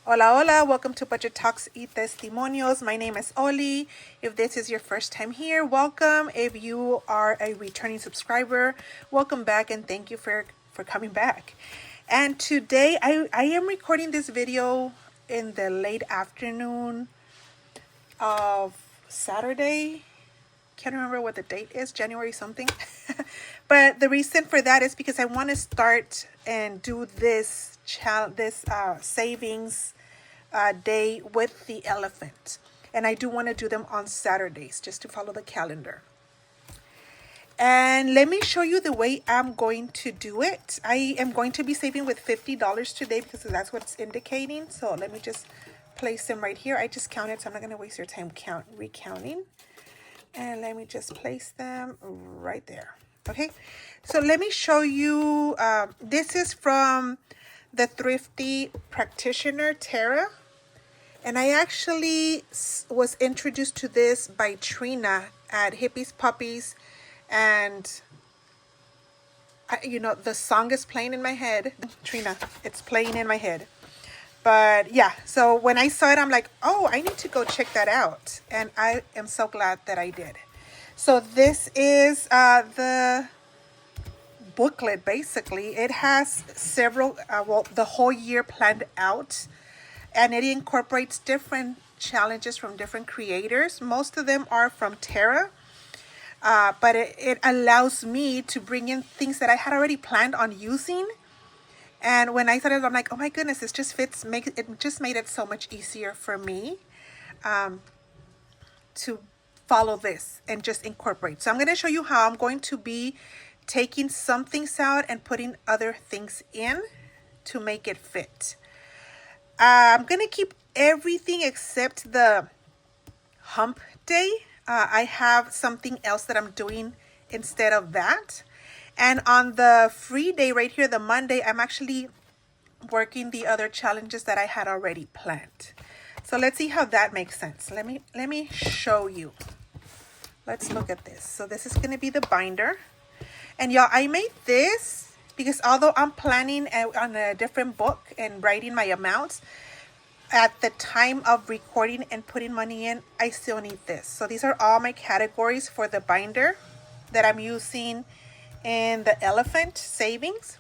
Hola, hola, welcome to Budget Talks y Testimonios. My name is Oli. If this is your first time here, welcome. If you are a returning subscriber, welcome back and thank you for coming back. And today I am recording this video in the late afternoon of Saturday. Can't remember what the date is, January something. But the reason for that is because I want to start and do this savings day with the elephant. And I do want to do them on Saturdays just to follow the calendar. And let me show you the way I'm going to do it. I am going to be saving with $50 today because that's what it's indicating. So let me just place them right here. I just counted, so I'm not going to waste your time recounting. And let me just place them right there. Okay, so let me show you. This is from the Thrifty Practitioner, Tara. And I actually was introduced to this by Trina at Hippies Puppies. And, the song is playing in my head. Trina, it's playing in my head. But yeah, so when I saw it, I'm like, oh, I need to go check that out. And I am so glad that I did. So this is the booklet, basically. It has several, the whole year planned out. And it incorporates different challenges from different creators. Most of them are from Tara. But it allows me to bring in things that I had already planned on using. And when I started, I'm like, oh my goodness, it just fits. It just made it so much easier for me to follow this and just incorporate. So I'm going to show you how I'm going to be taking some things out and putting other things in to make it fit. I'm going to keep everything except the hump day. I have something else that I'm doing instead of that. And on the free day right here, the Monday, I'm actually working the other challenges that I had already planned. So let's see how that makes sense. Let me show you. Let's look at this. So this is going to be the binder. And y'all, I made this because although I'm planning on a different book and writing my amounts, at the time of recording and putting money in, I still need this. So these are all my categories for the binder that I'm using in the elephant savings.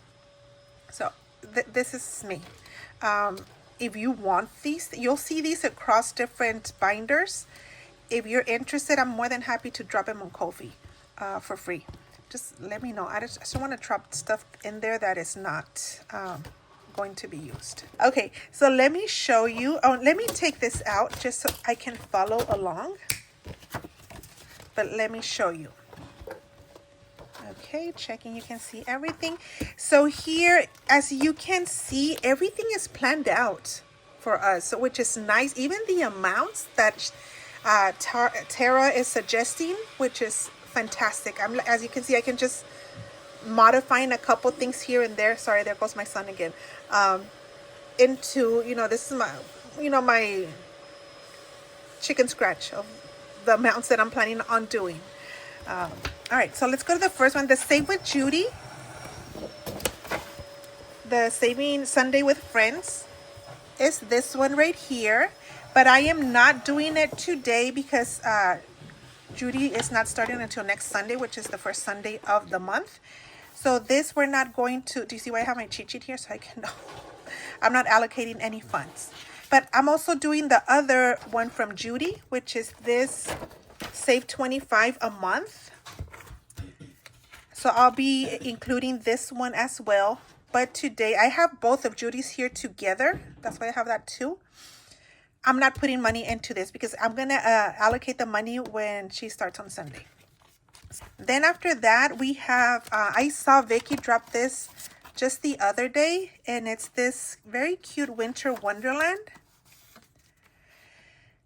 So this is me. If you want these, you'll see these across different binders. If you're interested, I'm more than happy to drop them on Ko-fi for free. Just let me know. I just don't want to drop stuff in there that is not going to be used. Okay, so let me show you. Oh, let me take this out just so I can follow along. But let me show you. Okay, checking, you can see everything. So here, as you can see, everything is planned out for us, so which is nice. Even the amounts that Tara is suggesting, which is fantastic. As you can see, I can just modifying a couple things here and there. Sorry, there goes my son again. Into, this is my chicken scratch of the amounts that I'm planning on doing. All right, so let's go to the first one, the Save with Judy, the Saving Sunday with Friends is this one right here, but I am not doing it today because Judy is not starting until next Sunday, which is the first Sunday of the month. So this we're not going to, do you see why I have my cheat sheet here? So I can know. I'm not allocating any funds. But I'm also doing the other one from Judy, which is this Save $25 a month. So I'll be including this one as well. But today I have both of Judy's here together. That's why I have that too. I'm not putting money into this because I'm going to allocate the money when she starts on Sunday. Then after that, we have, I saw Vicky drop this just the other day. And it's this very cute winter wonderland.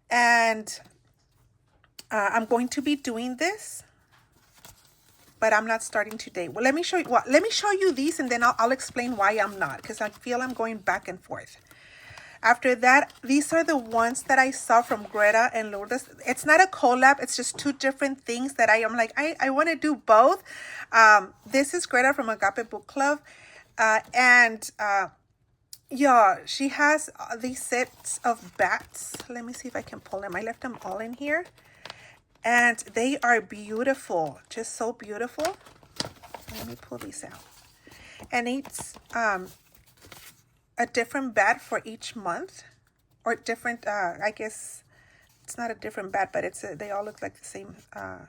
And I'm going to be doing this. But I'm not starting today. Well, let me show you. Well, let me show you these, and then I'll explain why I'm not, because I feel I'm going back and forth. After that, these are the ones that I saw from Greta and Lourdes. It's not a collab. It's just two different things that I am like, I want to do both. This is Greta from Agape Book Club. And Yeah, she has these sets of bats. Let me see if I can pull them. I left them all in here. And they are beautiful. Just so beautiful. Let me pull these out. And it's a different bat for each month. Or different, I guess, it's not a different bat, but it's they all look like the same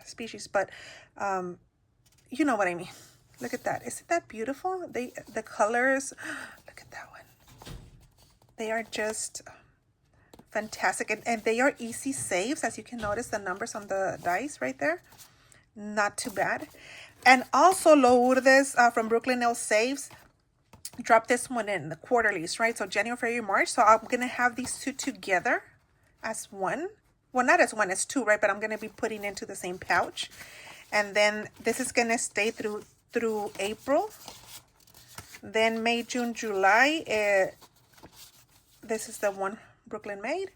species. But you know what I mean. Look at that. Isn't that beautiful? The colors, look at that one. They are just fantastic. And they are easy saves. As you can notice, the numbers on the dice right there. Not too bad. And also Lourdes from Brooklyn Nail Saves dropped this one in the quarterlies, right? So January, February, March. So I'm going to have these two together as one. Well, not as one, as two, right? But I'm going to be putting into the same pouch. And then this is going to stay through April. Then May, June, July. This is the one Brooklyn made.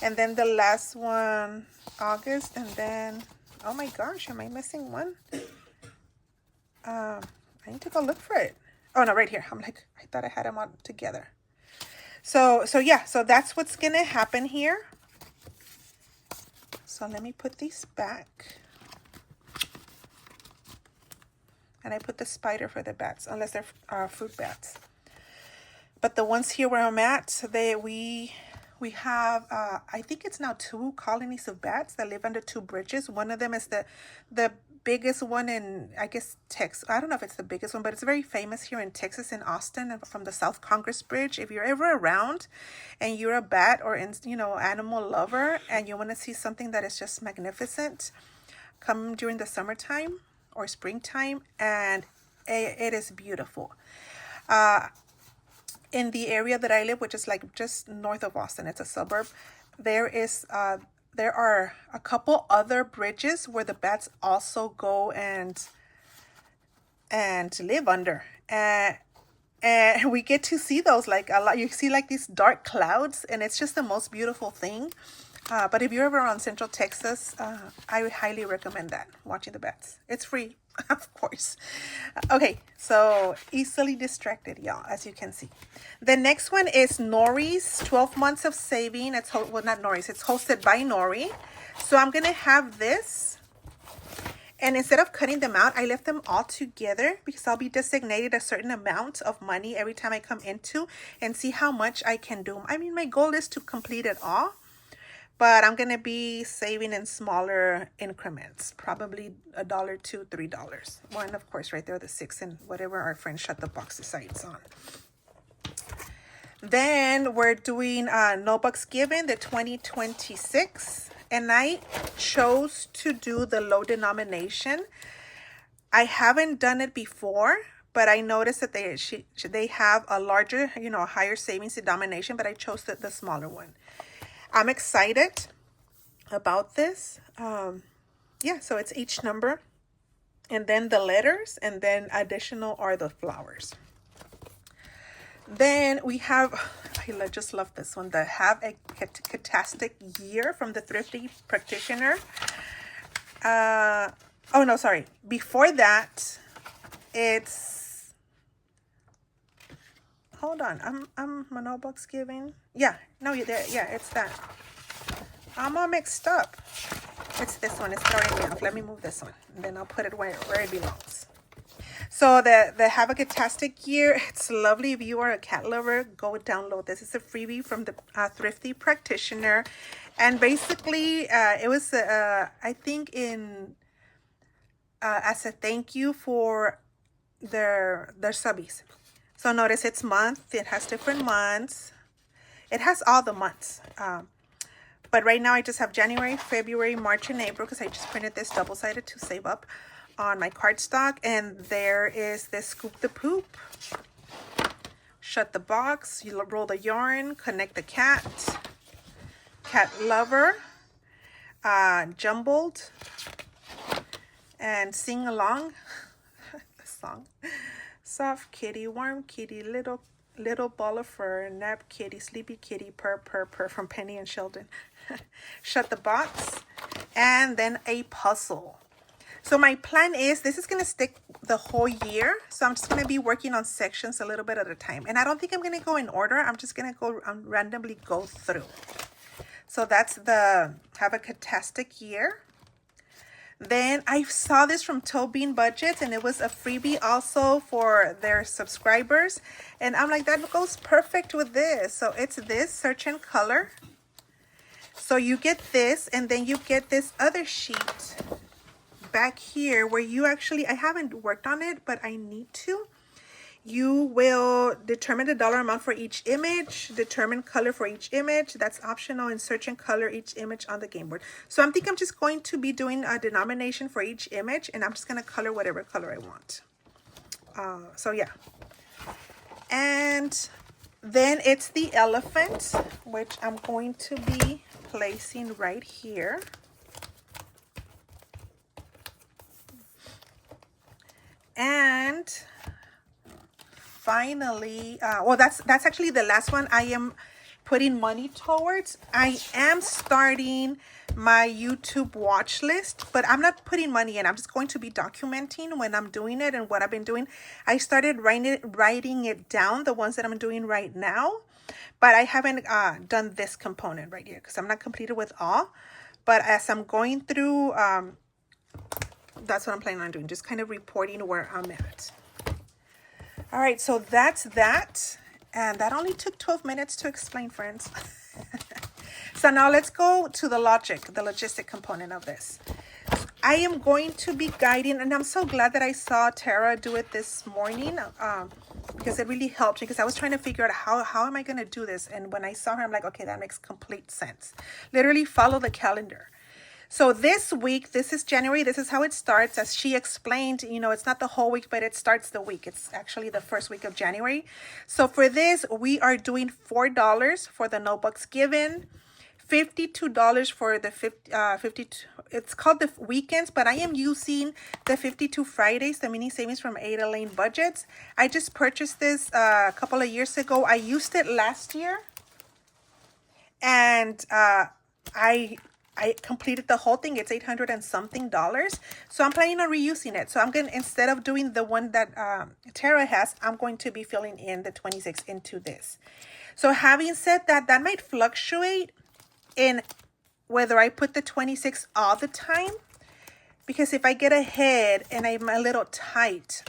And then the last one, August. And then, oh my gosh, am I missing one? I need to go look for it. Oh no, right here. I'm like, I thought I had them all together. So yeah, so that's what's gonna happen here. So let me put these back. And I put the spider for the bats, unless they're fruit bats. But the ones here where I'm at, we have, I think it's now 2 colonies of bats that live under 2 bridges. One of them is the biggest one in, I guess, Texas. I don't know if it's the biggest one, but it's very famous here in Texas, in Austin, and from the South Congress Bridge. If you're ever around and you're a bat or, animal lover and you want to see something that is just magnificent, come during the summertime or springtime, and it is beautiful. In the area that I live, which is like just north of Austin, it's a suburb, there are a couple other bridges where the bats also go and live under. And we get to see those, like a lot. You see like these dark clouds, and it's just the most beautiful thing. But if you're ever around Central Texas, I would highly recommend that, watching the bats. It's free, of course. Okay, so easily distracted, y'all, as you can see. The next one is Nori's 12 Months of Saving. It's, well, not Nori's, it's hosted by Nori. So I'm going to have this. And instead of cutting them out, I left them all together because I'll be designated a certain amount of money every time I come into and see how much I can do. I mean, my goal is to complete it all. But I'm going to be saving in smaller increments, probably $1, $2, $3. One, of course, right there, the 6 and whatever our friend Shut the Box decides on. Then we're doing No Bucks Given, the 2026. And I chose to do the low denomination. I haven't done it before, but I noticed that they have a larger, higher savings denomination, but I chose the smaller one. I'm excited about this. Yeah, so it's each number, and then the letters, and then additional are the flowers. Then we have, I just love this one, the Have a Catastic Year from the Thrifty Practitioner. Oh no, sorry. Before that, it's, hold on, I'm No Bucks Giving. Yeah, no, you're there. Yeah, it's that. I'm all mixed up. It's this one. It's throwing me off. Let me move this one, and then I'll put it where it belongs. So the Have a Catastic Year, it's lovely. If you are a cat lover, go download this. It's a freebie from the Thrifty Practitioner. And basically, it was, I think, as a thank you for their subbies. So notice it's month. It has different months. It has all the months. But right now I just have January, February, March, and April because I just printed this double-sided to save up on my cardstock. And there is this Scoop the Poop, Shut the Box, you roll the yarn, Connect the Cat, Cat Lover, Jumbled, and Sing Along, the song. Soft kitty, warm kitty, little ball of fur, nap kitty, sleepy kitty, purr, purr, purr from Penny and Sheldon. Shut the Box, and then a puzzle. So my plan is, this is going to stick the whole year. So I'm just going to be working on sections a little bit at a time. And I don't think I'm going to go in order. I'm just going to go randomly go through. So that's have a Catastic Year. Then I saw this from Toe Bean Budgets, and it was a freebie also for their subscribers. And I'm like, that goes perfect with this. So it's this Search and Color. So you get this, and then you get this other sheet back here where you actually, I haven't worked on it, but I need to. You will determine the dollar amount for each image, determine color for each image. That's optional, and search and color each image on the game board. So I'm thinking I'm just going to be doing a denomination for each image, and I'm just going to color whatever color I want. So yeah. And then it's the elephant, which I'm going to be placing right here. And finally, well, that's actually the last one I am putting money towards. I am starting my YouTube watch list, but I'm not putting money in. I'm just going to be documenting when I'm doing it and what I've been doing. I started writing it down, the ones that I'm doing right now, but I haven't done this component right here because I'm not completed with all. But as I'm going through, that's what I'm planning on doing, just kind of reporting where I'm at. All right, so that's that. And that only took 12 minutes to explain, friends. So now let's go to the logistic component of this. I am going to be guiding, and I'm so glad that I saw Tara do it this morning, because it really helped me, because I was trying to figure out how am I going to do this. And when I saw her, I'm like, okay, that makes complete sense. Literally follow the calendar. So this week, this is January, this is how it starts. As she explained, you know, it's not the whole week, but it starts the week. It's actually the first week of January. So for this, we are doing $4 for the notebooks given, $52 for the 52. It's called the weekends, but I am using the 52 Fridays, the mini savings from Ada Lane Budgets. I just purchased this a couple of years ago. I used it last year, and I completed the whole thing. It's $800 and something. So I'm planning on reusing it. So I'm going to, instead of doing the one that Tara has, I'm going to be filling in the 26 into this. So having said that, that might fluctuate in whether I put the 26 all the time. Because if I get ahead and I'm a little tight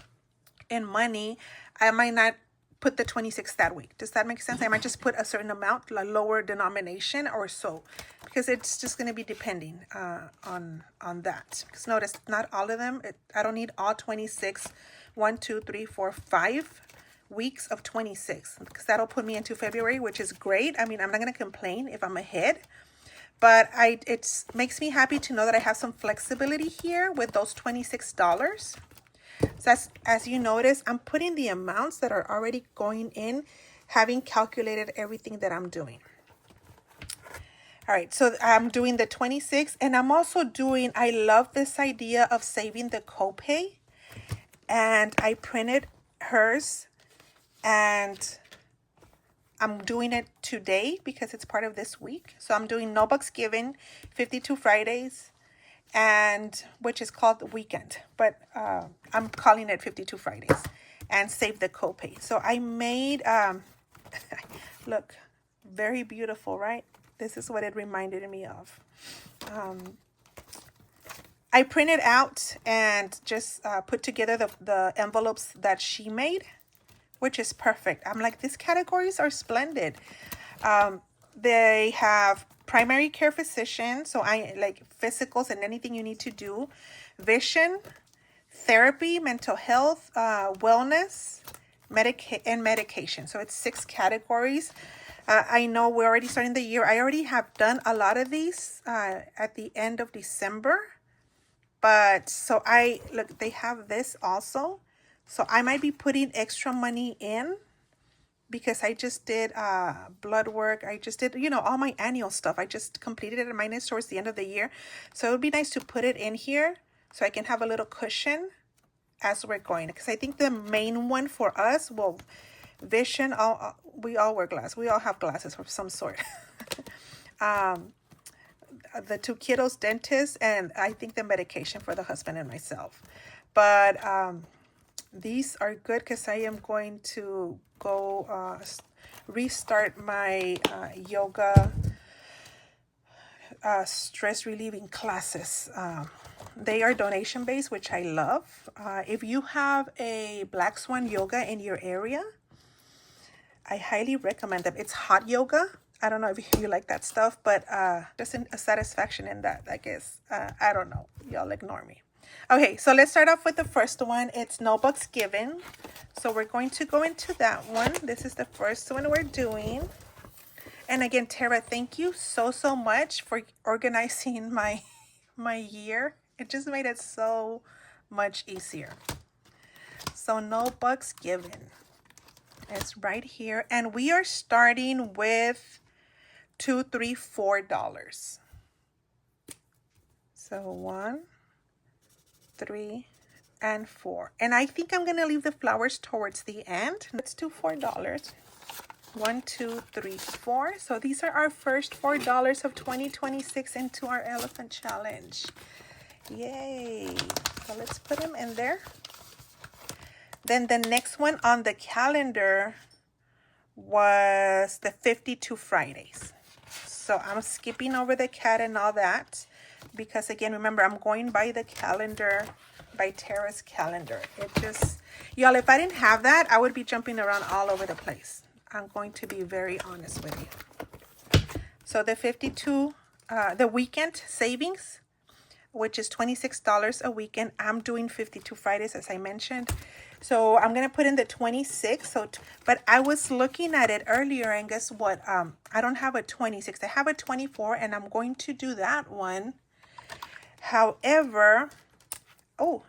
in money, I might not put the 26 that week. Does that make sense? I might just put a certain amount, a lower denomination or so, because it's just going to be depending on that. Because notice, not all of them. I don't need all 26. 1, 2, 3, 4, 5 weeks of 26, because that'll put me into February, which is great. I mean, I'm not going to complain if I'm ahead, but it makes me happy to know that I have some flexibility here with those $26. So as you notice, I'm putting the amounts that are already going in, having calculated everything that I'm doing. All right, so I'm doing the 26, and I'm also doing, I love this idea of saving the copay, and I printed hers, and I'm doing it today because it's part of this week. So I'm doing no bucks given, 52 Fridays, and which is called the weekend, but I'm calling it 52 Fridays, and save the copay. So I made look, very beautiful, right? This is what it reminded me of. I printed out and just put together the envelopes that she made, which is perfect. I'm like, these categories are splendid. They have primary care physician, so I like physicals and anything you need to do, vision, therapy, mental health, wellness, medication. So it's 6 categories. I know we're already starting the year. I already have done a lot of these at the end of December. But so look, they have this also. So I might be putting extra money in, because I just did blood work. I just did, you know, all my annual stuff. I just completed it, and mine is towards the end of the year. So it would be nice to put it in here so I can have a little cushion as we're going. Because I think the main one for us, well, vision, we all wear glasses. We all have glasses of some sort. the 2 kiddos, dentist, and I think the medication for the husband and myself. But these are good because I am going to go restart my yoga stress relieving classes. They are donation based, which I love. If you have a Black Swan yoga in your area, I highly recommend them. It's hot yoga. I don't know if you like that stuff, but just a satisfaction in that, I guess. I don't know. Y'all ignore me. Okay, so let's start off with the first one. It's No Bucks Given. So we're going to go into that one. This is the first one we're doing. And again, Tara, thank you so much for organizing my year. It just made it so much easier. So No Bucks Given. It's right here. And we are starting with $2, $3, $4. So 1, 3, and 4. And I think I'm going to leave the flowers towards the end. Let's do $4. 1, 2, 3, 4. So these are our first $4 of 2026 into our elephant challenge. Yay. So let's put them in there. Then the next one on the calendar was the 52 Fridays. So I'm skipping over the cat and all that because, again, remember, I'm going by the calendar, by Tara's calendar. It just, y'all, if I didn't have that, I would be jumping around all over the place. I'm going to be very honest with you. So the 52, the weekend savings, which is $26 a weekend. I'm doing 52 Fridays, as I mentioned. So I'm going to put in the 26. But I was looking at it earlier, and guess what? I don't have a 26. I have a 24, and I'm going to do that one. However,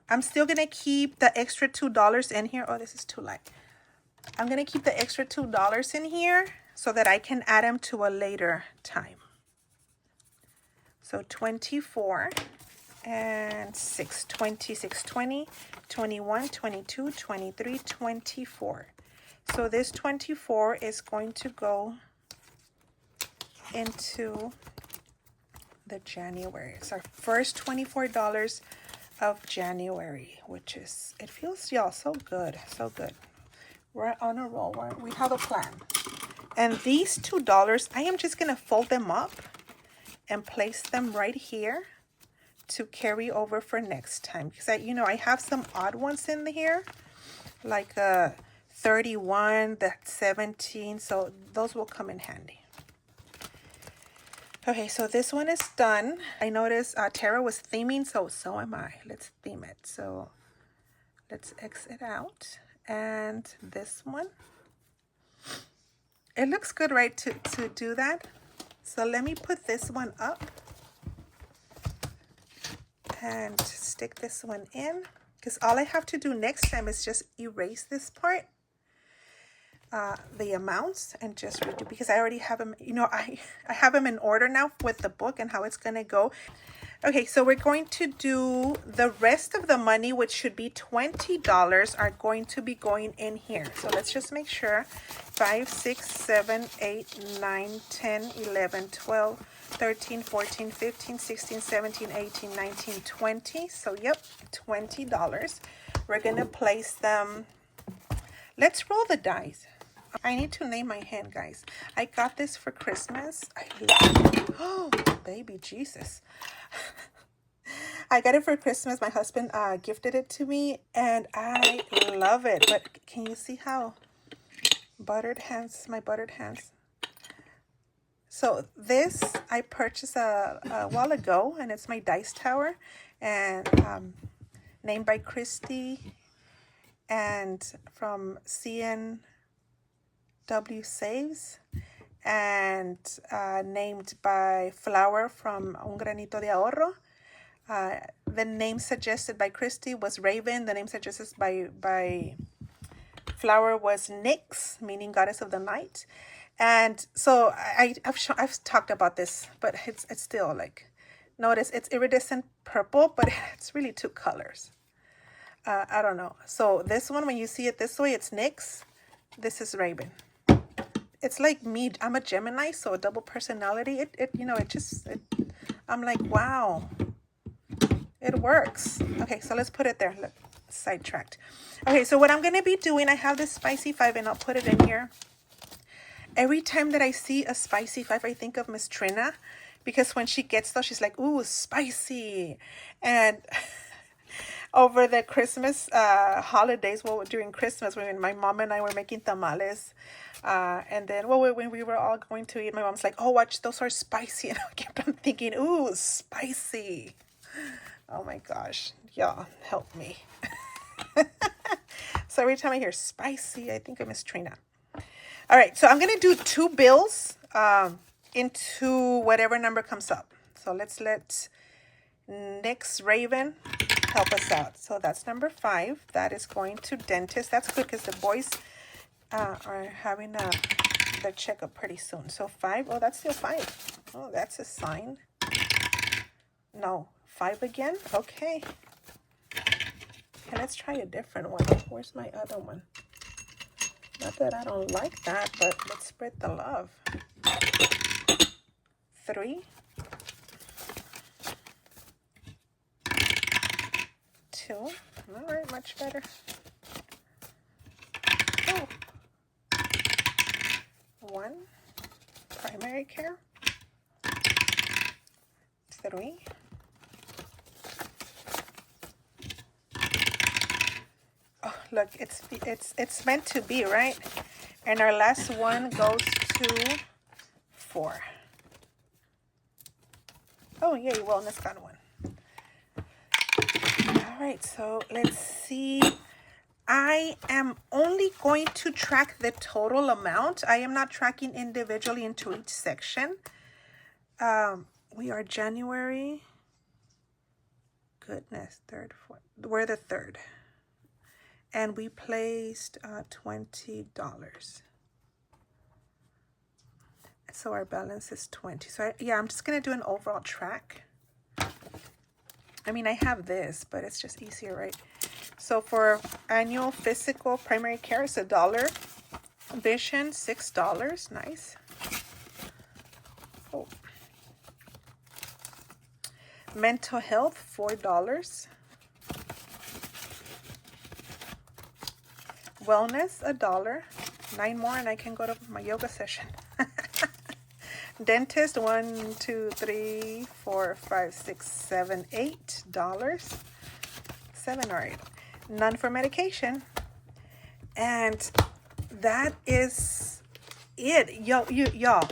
I'm still going to keep the extra $2 in here. Oh, this is too light. I'm going to keep the extra $2 in here so that I can add them to a later time. So 24 and 6, 26, 20, 21, 22, 23, 24. So this 24 is going to go into the January. It's our first $24 of January, which is, it feels, y'all, so good, so good. We're on a roll. We have a plan. And these $2, I am just going to fold them up and place them right here to carry over for next time. Because I have some odd ones in here, like 31, that's 17. So those will come in handy. Okay, so this one is done. I noticed Tara was theming, so am I. Let's theme it. So let's exit out. And this one, it looks good, right, to do that. So let me put this one up and stick this one in, because all I have to do next time is just erase this part, the amounts, and just redo, because I already have them, I have them in order now with the book and how it's going to go. Okay, so we're going to do the rest of the money, which should be $20, are going to be going in here. So let's just make sure. 5, 6, 7, 8, 9, 10, 11, 12, 13, 14, 15, 16, 17, 18, 19, 20. So, yep, $20. We're going to place them. Let's roll the dice. I need to name my hand, guys. I got this for Christmas. I love it. Oh, baby Jesus. I got it for Christmas. My husband gifted it to me, and I love it. But can you see how buttered hands, my buttered hands? So this I purchased a while ago, and it's my DiceTower, and named by Christy and from CNW Saves, and named by Flower from Un Granito de Ahorro. The name suggested by Christy was Raven. The name suggested by Flower was Nyx, meaning goddess of the night. And so I've talked about this, but it's still like, notice it's iridescent purple, but it's really 2 colors. I don't know. So this one, when you see it this way, it's Nyx. This is Raven. It's like me. I'm a Gemini, so a double personality. I'm like, wow, it works. Okay, so let's put it there. Look, sidetracked. Okay, so what I'm going to be doing, I have this spicy 5 and I'll put it in here. Every time that I see a spicy 5, I think of Miss Trina, because when she gets those, she's like, ooh, spicy. And over the Christmas holidays, well, during Christmas, when my mom and I were making tamales, and then, well, when we were all going to eat, my mom's like, oh, watch, those are spicy. And I kept on thinking, ooh, spicy. Oh my gosh, y'all, help me. So every time I hear spicy, I think of Miss Trina. All right, so I'm going to do 2 bills into whatever number comes up. So let's let Nick's Raven help us out. So that's number 5. That is going to dentist. That's good because the boys are having their checkup pretty soon. So 5. Oh, that's still 5. Oh, that's a sign. No, 5 again. Okay. Okay, let's try a different one. Where's my other one? Not that I don't like that, but let's spread the love. 3. 2. All right, much better. Oh. 1. Primary care. 3. Oh, look, it's meant to be, right? And our last one goes to 4. Oh, yay, wellness got one. All right, so let's see. I am only going to track the total amount. I am not tracking individually into each section. We are January. Goodness, 3rd, 4th. We're the 3rd. And we placed $20. So our balance is 20. So yeah, I'm just going to do an overall track. I mean, I have this, but it's just easier, right? So for annual physical primary care, it's $1. Vision, $6. Nice. Oh. Mental health, $4. Wellness, $1. 9 more and I can go to my yoga session. Dentist, 1, 2, 3, 4, 5, 6, 7, $8. 7 or 8. None for medication. And that is it. Y'all,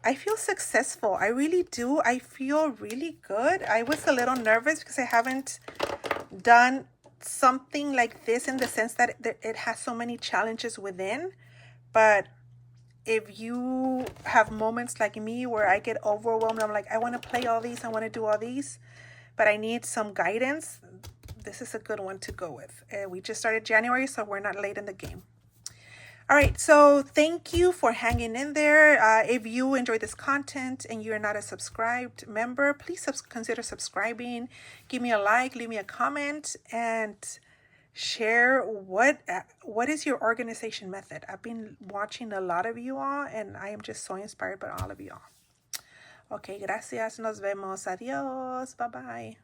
I feel successful. I really do. I feel really good. I was a little nervous because I haven't done something like this in the sense that it has so many challenges within. But if you have moments like me where I get overwhelmed, I'm like, I want to play all these, I want to do all these, but I need some guidance, this is a good one to go with. We just started January, so we're not late in the game. All right, so thank you for hanging in there. If you enjoy this content and you're not a subscribed member, please consider subscribing. Give me a like, leave me a comment, and share what is your organization method. I've been watching a lot of you all, and I am just so inspired by all of you all. Okay, gracias. Nos vemos. Adiós. Bye-bye.